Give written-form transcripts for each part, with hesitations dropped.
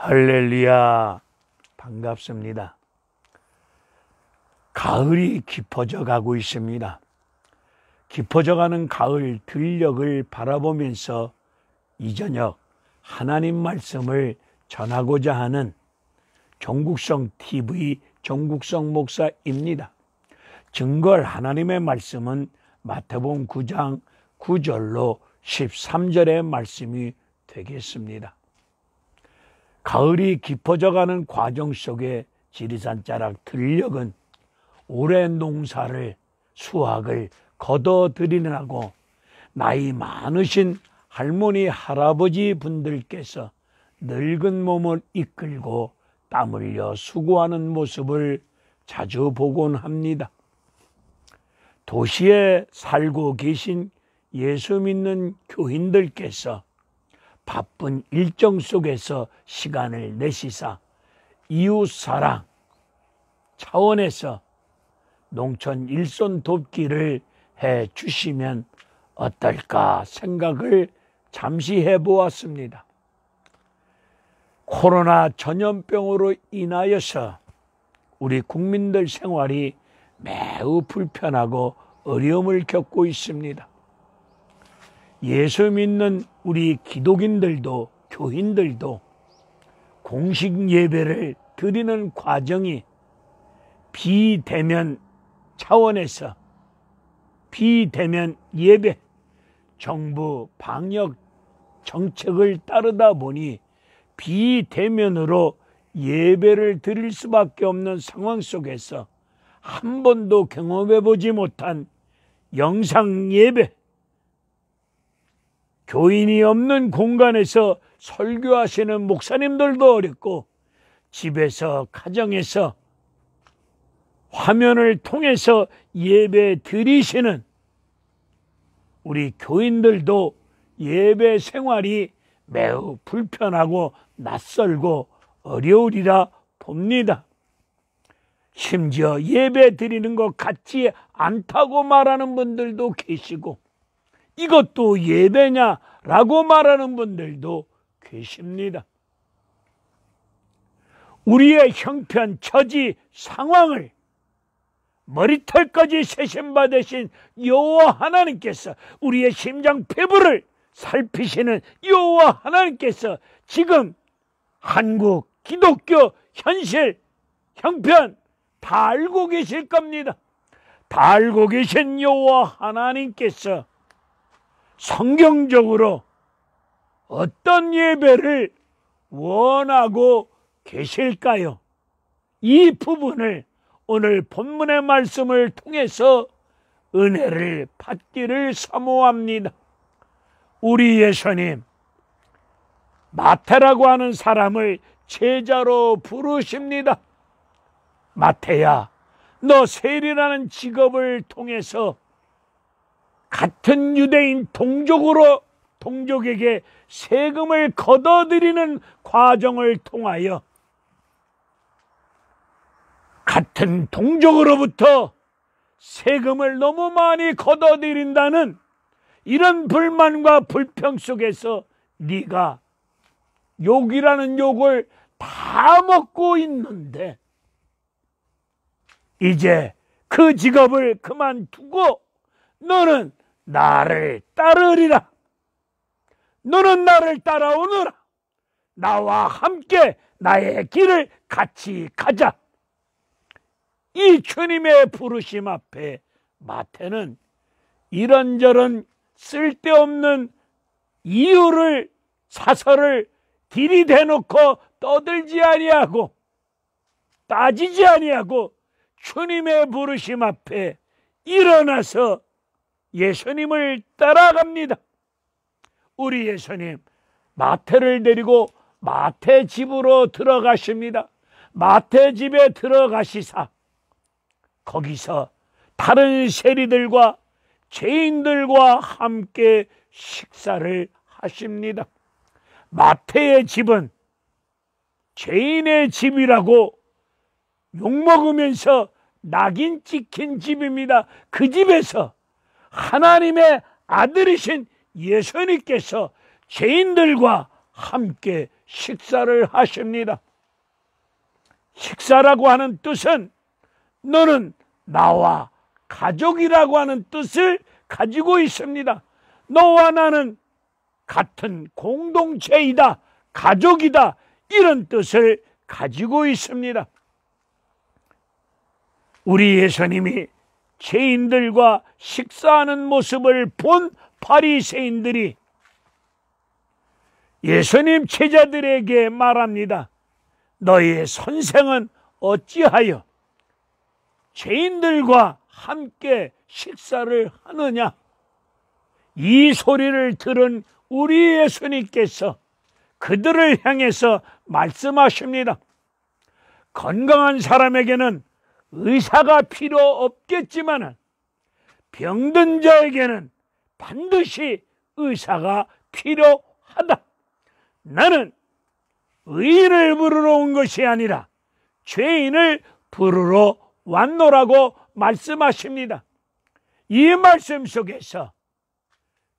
할렐루야, 반갑습니다. 가을이 깊어져 가고 있습니다. 깊어져가는 가을 들녘을 바라보면서 이 저녁 하나님 말씀을 전하고자 하는 종국성 TV 종국성 목사입니다. 증거할 하나님의 말씀은 마태복음 9장 9절로 13절의 말씀이 되겠습니다. 가을이 깊어져가는 과정 속에 지리산 자락 들녘은 올해 농사를 수확을 거둬들이느라고 나이 많으신 할머니 할아버지 분들께서 늙은 몸을 이끌고 땀 흘려 수고하는 모습을 자주 보곤 합니다. 도시에 살고 계신 예수 믿는 교인들께서 바쁜 일정 속에서 시간을 내시사 이웃사랑 차원에서 농촌 일손 돕기를 해 주시면 어떨까 생각을 잠시 해보았습니다. 코로나 전염병으로 인하여서 우리 국민들 생활이 매우 불편하고 어려움을 겪고 있습니다. 예수 믿는 우리 기독인들도 교인들도 공식 예배를 드리는 과정이 비대면 차원에서 비대면 예배, 정부 방역 정책을 따르다 보니 비대면으로 예배를 드릴 수밖에 없는 상황 속에서 한 번도 경험해보지 못한 영상 예배, 교인이 없는 공간에서 설교하시는 목사님들도 어렵고 집에서 가정에서 화면을 통해서 예배 드리시는 우리 교인들도 예배 생활이 매우 불편하고 낯설고 어려우리라 봅니다. 심지어 예배 드리는 것 같지 않다고 말하는 분들도 계시고 이것도 예배냐라고 말하는 분들도 계십니다. 우리의 형편, 처지, 상황을 머리털까지 세심받으신 여호와 하나님께서 우리의 심장 폐부를 살피시는 여호와 하나님께서 지금 한국 기독교 현실, 형편 다 알고 계실 겁니다. 다 알고 계신 여호와 하나님께서 성경적으로 어떤 예배를 원하고 계실까요? 이 부분을 오늘 본문의 말씀을 통해서 은혜를 받기를 사모합니다. 우리 예수님, 마태라고 하는 사람을 제자로 부르십니다. 마태야, 너 세리라는 직업을 통해서 같은 유대인 동족에게 세금을 걷어들이는 과정을 통하여 같은 동족으로부터 세금을 너무 많이 걷어들인다는 이런 불만과 불평 속에서 네가 욕이라는 욕을 다 먹고 있는데 이제 그 직업을 그만두고 너는 나를 따르리라. 너는 나를 따라오너라. 나와 함께 나의 길을 같이 가자. 이 주님의 부르심 앞에 마태는 이런저런 쓸데없는 이유를 사설을 들이대놓고 떠들지 아니하고 따지지 아니하고 주님의 부르심 앞에 일어나서 예수님을 따라갑니다. 우리 예수님 마태를 데리고 마태 집으로 들어가십니다. 마태 집에 들어가시사 거기서 다른 세리들과 죄인들과 함께 식사를 하십니다. 마태의 집은 죄인의 집이라고 욕먹으면서 낙인 찍힌 집입니다. 그 집에서 하나님의 아들이신 예수님께서 죄인들과 함께 식사를 하십니다. 식사라고 하는 뜻은 너는 나와 가족이라고 하는 뜻을 가지고 있습니다. 너와 나는 같은 공동체이다, 가족이다, 이런 뜻을 가지고 있습니다. 우리 예수님이 죄인들과 식사하는 모습을 본 바리새인들이 예수님 제자들에게 말합니다. 너희의 선생은 어찌하여 죄인들과 함께 식사를 하느냐? 이 소리를 들은 우리 예수님께서 그들을 향해서 말씀하십니다. 건강한 사람에게는 의사가 필요 없겠지만 병든 자에게는 반드시 의사가 필요하다. 나는 의인을 부르러 온 것이 아니라 죄인을 부르러 왔노라고 말씀하십니다. 이 말씀 속에서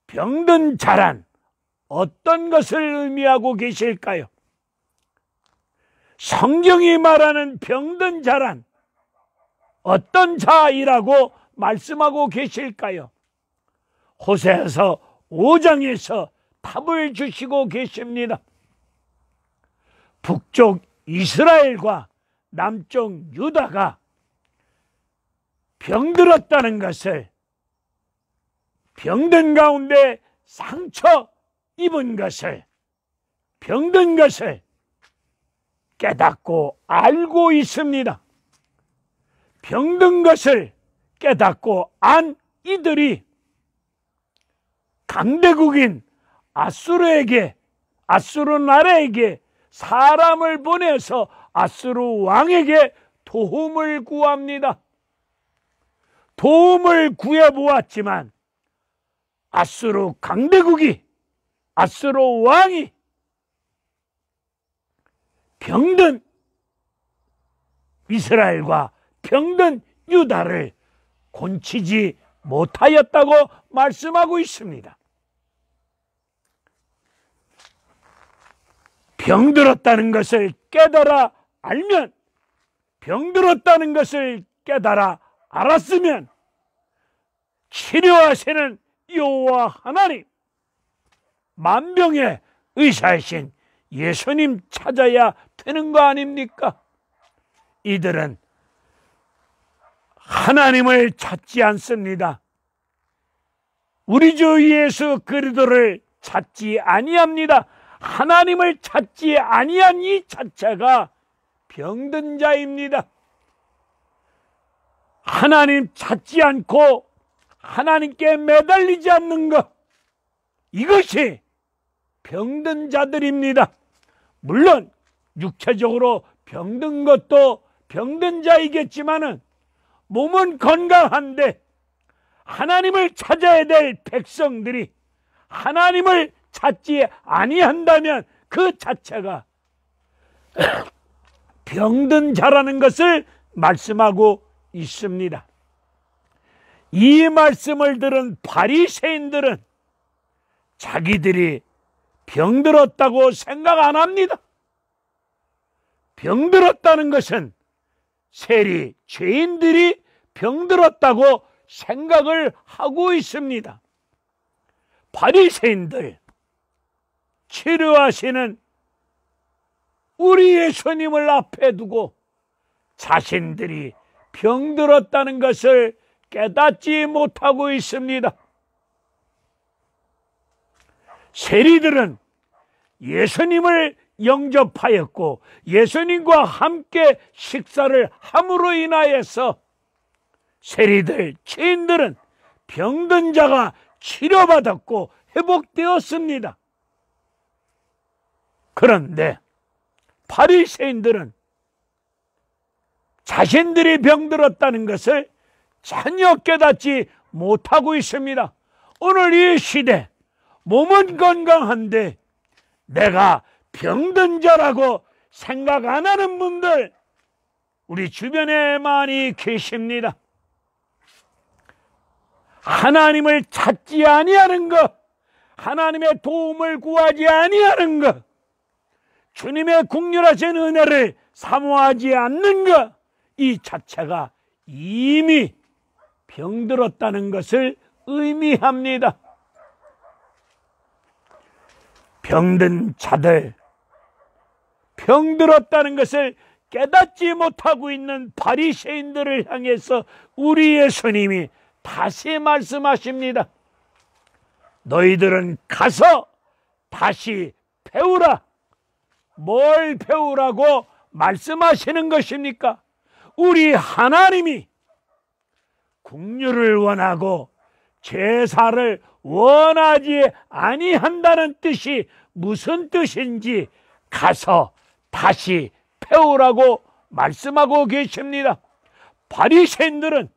병든 자란 어떤 것을 의미하고 계실까요? 성경이 말하는 병든 자란 어떤 자이라고 말씀하고 계실까요? 호세아서 5장에서 답을 주시고 계십니다. 북쪽 이스라엘과 남쪽 유다가 병들었다는 것을, 병든 가운데 상처 입은 것을, 병든 것을 깨닫고 알고 있습니다. 병든 것을 깨닫고 안 이들이 강대국인 아수르 나라에게 사람을 보내서 아수르 왕에게 도움을 구합니다. 도움을 구해보았지만 아수르 강대국이, 아수르 왕이 병든 이스라엘과 병든 유다를 곤치지 못하였다고 말씀하고 있습니다. 병들었다는 것을 깨달아 알면, 병들었다는 것을 깨달아 알았으면 치료하시는 여호와 하나님, 만병의 의사이신 예수님 찾아야 되는 거 아닙니까? 이들은 하나님을 찾지 않습니다. 우리 주 예수 그리스도를 찾지 아니합니다. 하나님을 찾지 아니한 이 자체가 병든 자입니다. 하나님 찾지 않고 하나님께 매달리지 않는 것, 이것이 병든 자들입니다. 물론 육체적으로 병든 것도 병든 자이겠지만은 몸은 건강한데 하나님을 찾아야 될 백성들이 하나님을 찾지 아니한다면 그 자체가 병든 자라는 것을 말씀하고 있습니다. 이 말씀을 들은 바리새인들은 자기들이 병들었다고 생각 안 합니다. 병들었다는 것은 세리 죄인들이 병들었다고 생각을 하고 있습니다. 바리새인들, 치료하시는 우리 예수님을 앞에 두고 자신들이 병들었다는 것을 깨닫지 못하고 있습니다. 세리들은 예수님을 영접하였고 예수님과 함께 식사를 함으로 인하여서 세리들, 죄인들은 병든 자가 치료받았고 회복되었습니다. 그런데 바리새인들은 자신들이 병들었다는 것을 전혀 깨닫지 못하고 있습니다. 오늘 이 시대 몸은 건강한데 내가 병든 자라고 생각 안 하는 분들 우리 주변에 많이 계십니다. 하나님을 찾지 아니하는 것, 하나님의 도움을 구하지 아니하는 것, 주님의 국률하신 은혜를 사모하지 않는 것, 이 자체가 이미 병들었다는 것을 의미합니다. 병든 자들, 병들었다는 것을 깨닫지 못하고 있는 바리새인들을 향해서 우리 예수님이 다시 말씀하십니다. 너희들은 가서 다시 배우라. 뭘 배우라고 말씀하시는 것입니까? 우리 하나님이 국률을 원하고 제사를 원하지 아니한다는 뜻이 무슨 뜻인지 가서 다시 배우라고 말씀하고 계십니다. 바리새인들은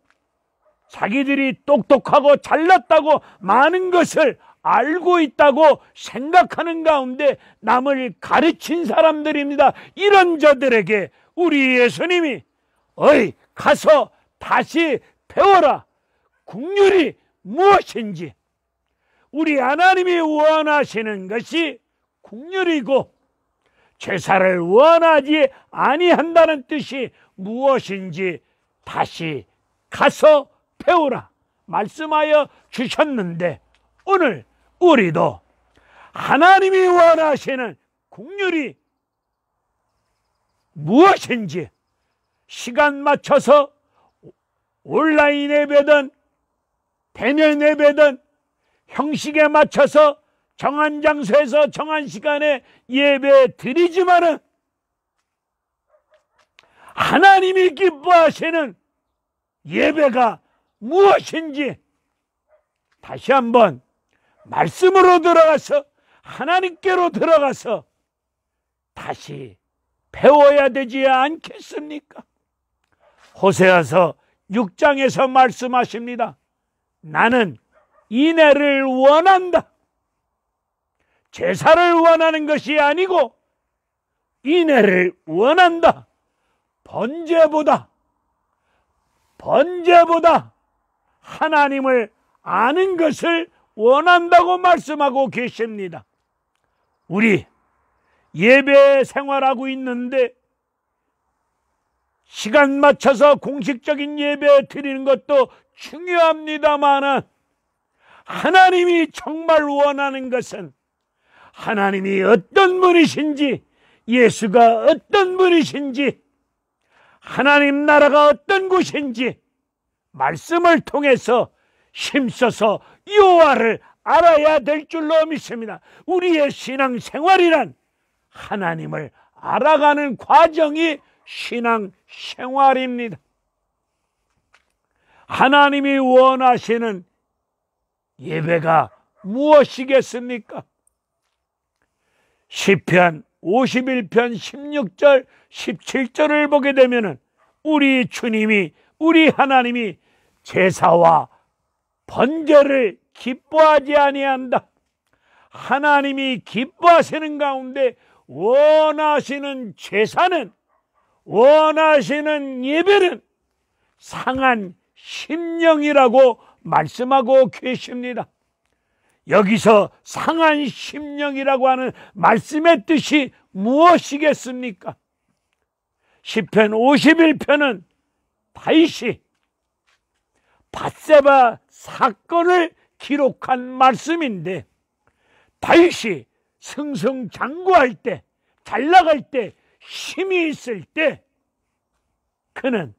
자기들이 똑똑하고 잘났다고 많은 것을 알고 있다고 생각하는 가운데 남을 가르친 사람들입니다. 이런 자들에게 우리 예수님이 가서 다시 배워라. 국률이 무엇인지, 우리 하나님이 원하시는 것이 국률이고 제사를 원하지 아니한다는 뜻이 무엇인지 다시 가서 배우라 말씀하여 주셨는데, 오늘 우리도 하나님이 원하시는 국률이 무엇인지 시간 맞춰서 온라인 예배든 대면 예배든 형식에 맞춰서 정한 장소에서 정한 시간에 예배 드리지만은 하나님이 기뻐하시는 예배가 무엇인지 다시 한번 말씀으로 들어가서 하나님께로 들어가서 다시 배워야 되지 않겠습니까? 호세아서 6장에서 말씀하십니다. 나는 인애를 원한다. 제사를 원하는 것이 아니고 인애를 원한다. 번제보다 하나님을 아는 것을 원한다고 말씀하고 계십니다. 우리 예배 생활하고 있는데 시간 맞춰서 공식적인 예배 드리는 것도 중요합니다만 하나님이 정말 원하는 것은 하나님이 어떤 분이신지, 예수가 어떤 분이신지, 하나님 나라가 어떤 곳인지 말씀을 통해서 힘써서 여호와를 알아야 될 줄로 믿습니다. 우리의 신앙생활이란 하나님을 알아가는 과정이 신앙생활입니다. 하나님이 원하시는 예배가 무엇이겠습니까? 시편 51편 16절 17절을 보게 되면 우리 주님이, 우리 하나님이 제사와 번제를 기뻐하지 아니한다. 하나님이 기뻐하시는 가운데 원하시는 제사는, 원하시는 예배는 상한 심령이라고 말씀하고 계십니다. 여기서 상한 심령이라고 하는 말씀의 뜻이 무엇이겠습니까? 시편 51편은 다윗이 밧세바 사건을 기록한 말씀인데, 다윗이 승승장구할 때, 잘 나갈 때, 힘이 있을 때 그는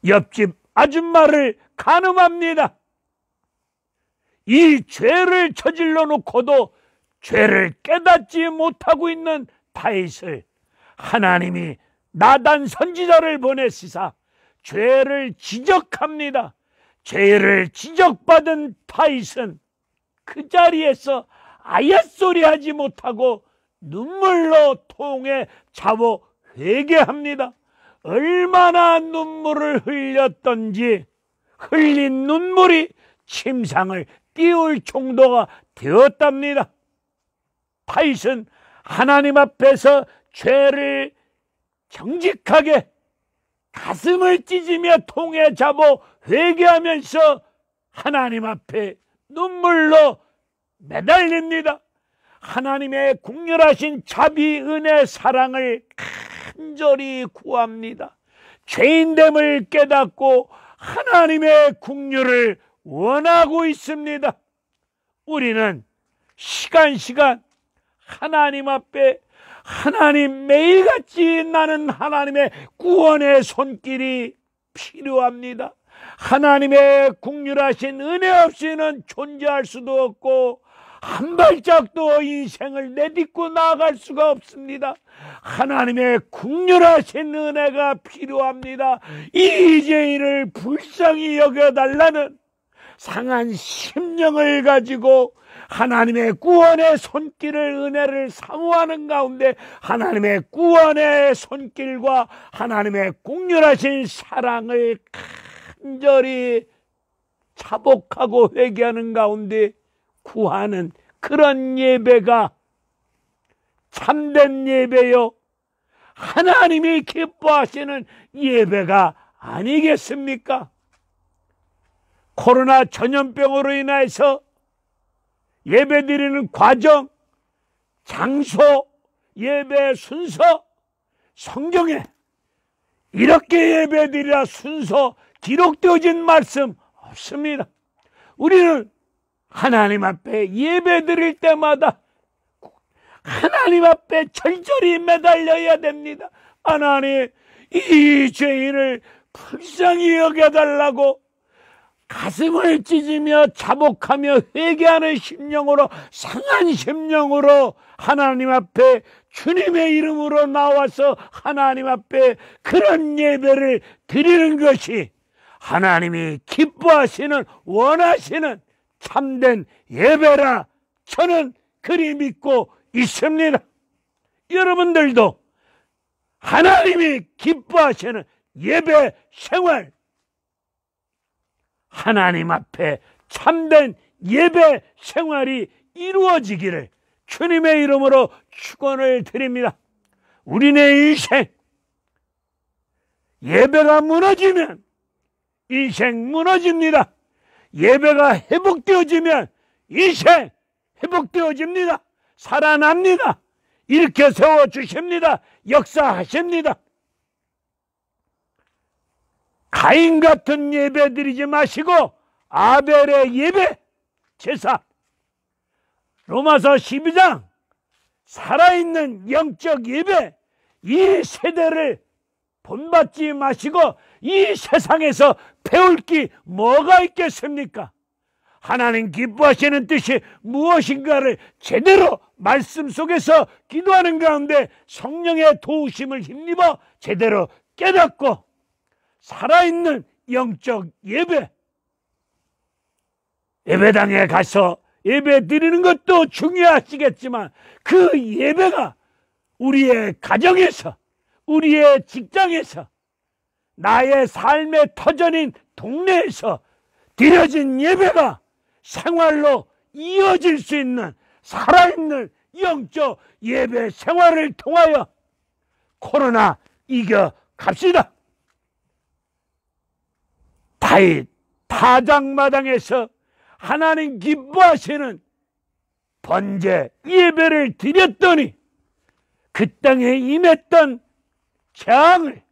옆집 아줌마를 간음합니다. 이 죄를 저질러 놓고도 죄를 깨닫지 못하고 있는 다윗을 하나님이 나단 선지자를 보내시사 죄를 지적합니다. 죄를 지적받은 다윗은 그 자리에서 아랫소리 하지 못하고 눈물로 통에 잡어 회개합니다. 얼마나 눈물을 흘렸던지 흘린 눈물이 침상을 띄울 정도가 되었답니다. 다윗은 하나님 앞에서 죄를 정직하게 가슴을 찢으며 통에 잡아 회개하면서 하나님 앞에 눈물로 매달립니다. 하나님의 국률하신 자비, 은혜, 사랑을 간절히 구합니다. 죄인됨을 깨닫고 하나님의 국률을 원하고 있습니다. 우리는 시간 하나님 앞에 하나님 매일같이 나는 하나님의 구원의 손길이 필요합니다. 하나님의 국률하신 은혜 없이는 존재할 수도 없고 한 발짝도 인생을 내딛고 나아갈 수가 없습니다. 하나님의 국률하신 은혜가 필요합니다. 이 죄인을 불쌍히 여겨달라는 상한 심령을 가지고 하나님의 구원의 손길을, 은혜를 사모하는 가운데 하나님의 구원의 손길과 하나님의 국률하신 사랑을 간절히 자복하고 회개하는 가운데 구하는 그런 예배가 참된 예배요, 하나님이 기뻐하시는 예배가 아니겠습니까? 코로나 전염병으로 인해서 예배드리는 과정, 장소, 예배 순서, 성경에 이렇게 예배드리라 순서 기록되어진 말씀 없습니다. 우리는 하나님 앞에 예배드릴 때마다 하나님 앞에 절절히 매달려야 됩니다. 하나님, 이 죄인을 불쌍히 여겨달라고 가슴을 찢으며 자복하며 회개하는 심령으로, 상한 심령으로 하나님 앞에 주님의 이름으로 나와서 하나님 앞에 그런 예배를 드리는 것이 하나님이 기뻐하시는, 원하시는 참된 예배라 저는 그리 믿고 있습니다. 여러분들도 하나님이 기뻐하시는 예배 생활, 하나님 앞에 참된 예배 생활이 이루어지기를 주님의 이름으로 축원을 드립니다. 우리네 인생, 예배가 무너지면 인생 무너집니다. 예배가 회복되어지면 인생 회복되어집니다. 살아납니다. 이렇게 세워주십니다. 역사하십니다. 가인 같은 예배 드리지 마시고 아벨의 예배, 제사, 로마서 12장 살아있는 영적 예배, 이 세대를 본받지 마시고 이 세상에서 배울 게 뭐가 있겠습니까? 하나님 기뻐하시는 뜻이 무엇인가를 제대로 말씀 속에서 기도하는 가운데 성령의 도우심을 힘입어 제대로 깨닫고 살아있는 영적 예배, 예배당에 가서 예배 드리는 것도 중요하시겠지만 그 예배가 우리의 가정에서, 우리의 직장에서, 나의 삶의 터전인 동네에서 드려진 예배가 생활로 이어질 수 있는 살아있는 영적 예배 생활을 통하여 코로나 이겨갑시다. 다윗 타작마당에서 하나님 기뻐하시는 번제 예배를 드렸더니 그 땅에 임했던 재앙을,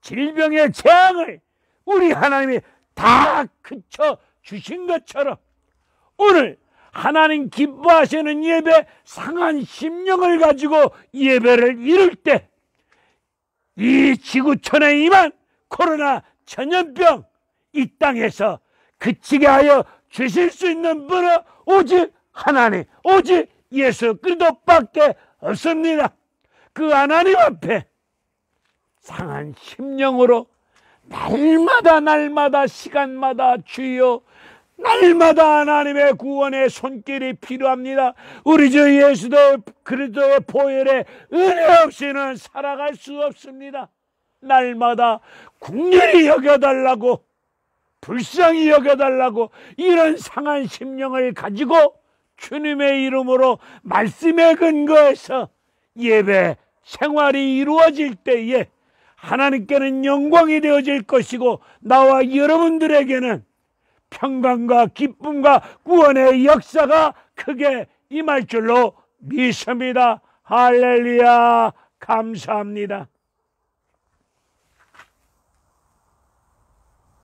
질병의 재앙을 우리 하나님이 다 그쳐 주신 것처럼 오늘 하나님 기뻐하시는 예배, 상한 심령을 가지고 예배를 이룰 때 이 지구촌에 임한 코로나 전염병 이 땅에서 그치게 하여 주실 수 있는 분은 오직 하나님, 오직 예수 그리스도밖에 없습니다. 그 하나님 앞에 상한 심령으로 날마다 시간마다 주여, 날마다 하나님의 구원의 손길이 필요합니다. 우리 주 예수 그리스도의 보혈의 은혜 없이는 살아갈 수 없습니다. 날마다 긍휼히 여겨달라고, 불쌍히 여겨달라고 이런 상한 심령을 가지고 주님의 이름으로 말씀에 근거해서 예배 생활이 이루어질 때에 하나님께는 영광이 되어질 것이고 나와 여러분들에게는 평강과 기쁨과 구원의 역사가 크게 임할 줄로 믿습니다. 할렐루야. 감사합니다.